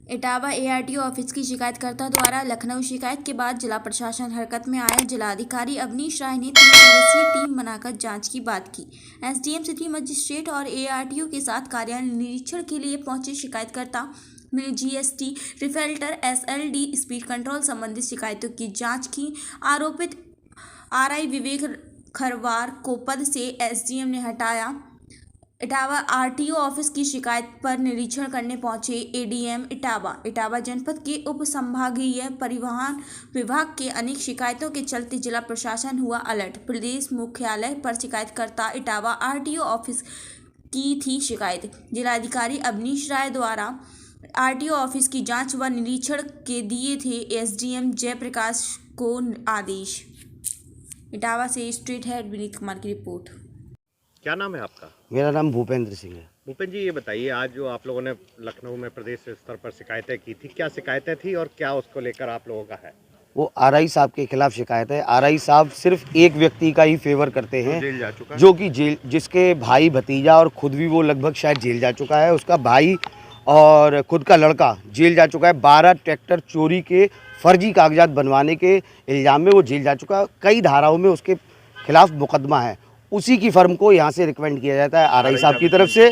Etawah ARTO office की शिकायतकर्ता द्वारा लखनऊ शिकायत के बाद जिला प्रशासन हरकत में आया। जिलाधिकारी अवनीश राय ने 3 सदस्यीय टीम बनाकर जांच की बात की। एसडीएम सिटी मजिस्ट्रेट और एआरटीओ के साथ कार्यालय निरीक्षण के लिए पहुंचे शिकायतकर्ता ने जीएसटी, रिफिल्टर, एसएलडी, स्पीड कंट्रोल संबंधित शिकायतों की जाँच की। आरोपित आरआई विवेक खरवार को पद से एसडीएम ने हटाया। इटावा आरटीओ ऑफिस की शिकायत पर निरीक्षण करने पहुंचे एडीएम इटावा जनपद के उप संभागीय परिवहन विभाग के अनेक शिकायतों के चलते जिला प्रशासन हुआ अलर्ट। प्रदेश मुख्यालय पर शिकायतकर्ता इटावा आरटीओ ऑफिस की थी शिकायत। जिलाधिकारी अवनीश राय द्वारा आरटीओ ऑफिस की जांच व निरीक्षण के दिए थे एसडीएम जयप्रकाश को आदेश। इटावा से स्टेट हेड विनीत कुमार की रिपोर्ट। क्या नाम है आपका? मेरा नाम भूपेंद्र सिंह है। भूपेंद्र जी, ये बताइए, आज जो आप लोगों ने लखनऊ में प्रदेश स्तर पर शिकायतें की थी, क्या शिकायतें थी और क्या उसको लेकर आप लोगों का है? वो आरआई साहब के खिलाफ शिकायत है। आरआई साहब सिर्फ एक व्यक्ति का ही फेवर करते हैं, जेल जा चुका है, जो कि जिसके भाई भतीजा और खुद भी वो लगभग शायद जेल जा चुका है। उसका भाई और खुद का लड़का जेल जा चुका है। 12 ट्रैक्टर चोरी के फर्जी कागजात बनवाने के इल्ज़ाम में वो जेल जा चुका है। कई धाराओं में उसके खिलाफ मुकदमा है। उसी की फर्म को यहाँ से रिकमेंड किया जाता है आरआई साहब की तरफ से,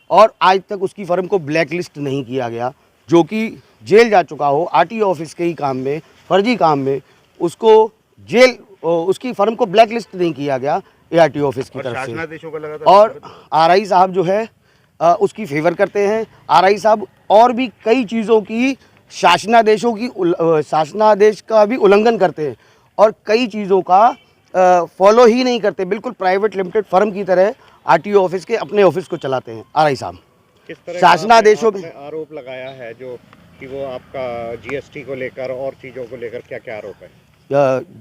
और आज तक उसकी फर्म को ब्लैक लिस्ट नहीं किया गया। जो कि जेल जा चुका हो आरटीओ ऑफिस के ही काम में, फर्जी काम में, उसको जेल, उसकी फर्म को ब्लैक लिस्ट नहीं किया गया एआरटीओ ऑफिस की तरफ से। और आरआई साहब जो है उसकी फेवर करते हैं। आरआई साहब और भी कई चीज़ों की शासनादेश का भी उल्लंघन करते हैं और कई चीज़ों का फॉलो ही नहीं करते। बिल्कुल प्राइवेट लिमिटेड फर्म की तरह आरटीओ ऑफिस के अपने ऑफिस को चलाते हैं आरआई साहब। किस तरह शासनादेशों में आरोप लगाया है जो कि वो आपका जीएसटी को लेकर और चीज़ों को लेकर क्या क्या आरोप है?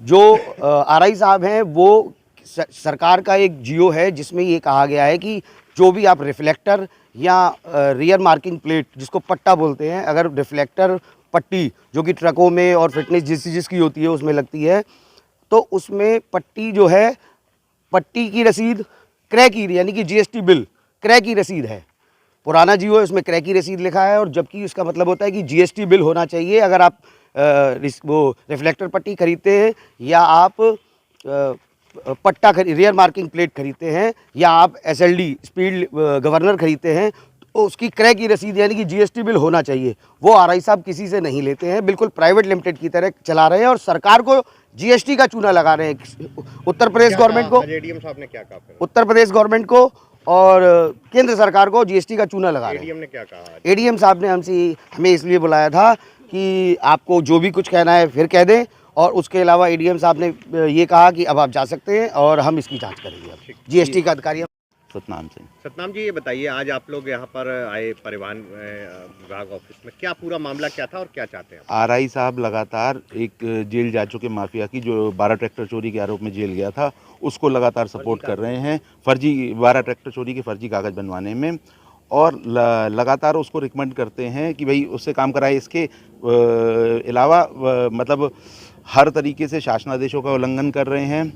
जो आरआई साहब हैं वो सरकार का एक जियो है जिसमें ये कहा गया है कि जो भी आप रिफ्लेक्टर या रियर मार्किंग प्लेट, जिसको पट्टा बोलते हैं, अगर रिफ्लेक्टर पट्टी जो कि ट्रकों में और फिटनेस जिसकी होती है उसमें लगती है, तो उसमें पट्टी जो है, पट्टी की रसीद क्रय की, यानी कि जीएसटी बिल क्रय की रसीद है। पुराना जियो है, उसमें क्रय की रसीद लिखा है, और जबकि इसका मतलब होता है कि जीएसटी बिल होना चाहिए अगर आप वो रिफ्लेक्टर पट्टी खरीदते हैं, या आप पट्टा रियर मार्किंग प्लेट खरीदते हैं, या आप एसएलडी स्पीड गवर्नर खरीदते हैं, तो उसकी क्रय की रसीद यानी कि जीएसटी बिल होना चाहिए। वो आरआई साहब किसी से नहीं लेते हैं, बिल्कुल प्राइवेट लिमिटेड की तरह चला रहे हैं और सरकार को जीएसटी का चूना लगा रहे हैं। उत्तर प्रदेश गवर्नमेंट को, एडीएम साहब ने क्या कहा? उत्तर प्रदेश गवर्नमेंट को और केंद्र सरकार को जीएसटी का चूना लगा रहे हैं। एडीएम ने क्या कहा? एडीएम साहब ने हमें इसलिए बुलाया था कि आपको जो भी कुछ कहना है फिर कह दें, और उसके अलावा एडीएम साहब ने ये कहा कि अब आप जा सकते हैं और हम इसकी जांच करेंगे। जीएसटी का अधिकारी सतनाम सिंह। सतनाम जी, ये बताइए, आज आप लोग यहाँ पर आए परिवहन विभाग ऑफिस में, क्या पूरा मामला क्या था और क्या चाहते हैं? आरआई साहब लगातार एक जेल जा चुके माफिया की, जो 12 ट्रैक्टर चोरी के आरोप में जेल गया था, उसको लगातार सपोर्ट कर रहे हैं फर्जी 12 ट्रैक्टर चोरी के फर्जी कागज़ बनवाने में, और लगातार उसको रिकमेंड करते हैं कि भाई उससे काम कराए। इसके अलावा मतलब हर तरीके से शासनादेशों का उल्लंघन कर रहे हैं,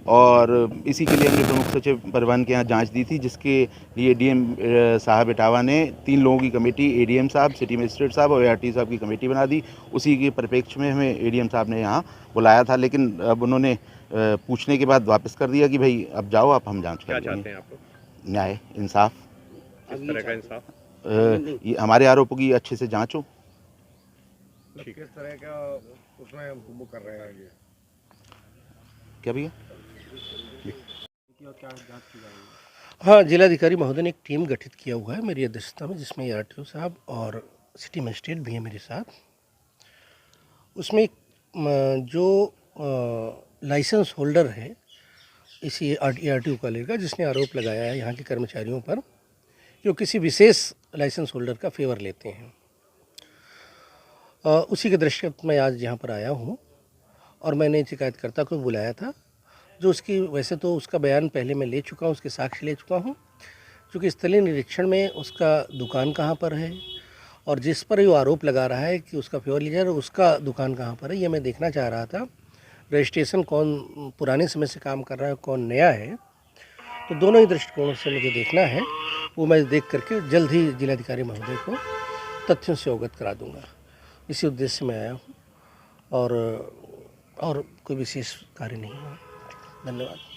और इसी के लिए हमने प्रमुख सचिव परिवहन के यहाँ जांच दी थी, जिसके लिए डीएम साहब इटावा ने 3 लोगों की कमेटी, एडीएम साहब, सिटी मजिस्ट्रेट साहब और एआरटी साहब की कमेटी बना दी। उसी के परिप्रेक्ष्य में हमें एडीएम साहब ने यहाँ बुलाया था, लेकिन अब उन्होंने पूछने के बाद वापस कर दिया कि भाई अब जाओ आप, हम जाँच क्या कर चाहते हैं आप लोग? न्याय, इंसाफ। किस तरह का इंसाफ? ये हमारे आरोपों की अच्छे से जाँच हो। किस तरह का उसमें वो कर रहे हैं ये? क्या भैया? हाँ, जिलाधिकारी महोदय ने एक टीम गठित किया हुआ है मेरी अध्यक्षता में, जिसमें आरटीओ साहब और सिटी मजिस्ट्रेट भी हैं मेरे साथ। उसमें जो लाइसेंस होल्डर है इसी आरटीओ कॉलेज का, जिसने आरोप लगाया है यहाँ के कर्मचारियों पर कि वो किसी विशेष लाइसेंस होल्डर का फेवर लेते हैं, उसी के दृष्टिगत मैं आज यहाँ पर आया हूँ। और मैंने शिकायतकर्ता को बुलाया था, जो उसकी, वैसे तो उसका बयान पहले मैं ले चुका हूँ, उसके साक्ष्य ले चुका हूँ, क्योंकि स्थलीय निरीक्षण में उसका दुकान कहाँ पर है और जिस पर वो आरोप लगा रहा है कि उसका फेवर लिया, उसका दुकान कहाँ पर है, ये मैं देखना चाह रहा था। रजिस्ट्रेशन कौन पुराने समय से काम कर रहा है, कौन नया है, तो दोनों ही दृष्टिकोणों से मुझे देखना है। वो मैं देख करके जल्द ही जिलाधिकारी महोदय को तथ्यों से अवगत करा दूंगा। इसी उद्देश्य से मैं आया हूँ और कोई विशेष कार्य नहीं है। धन्यवाद।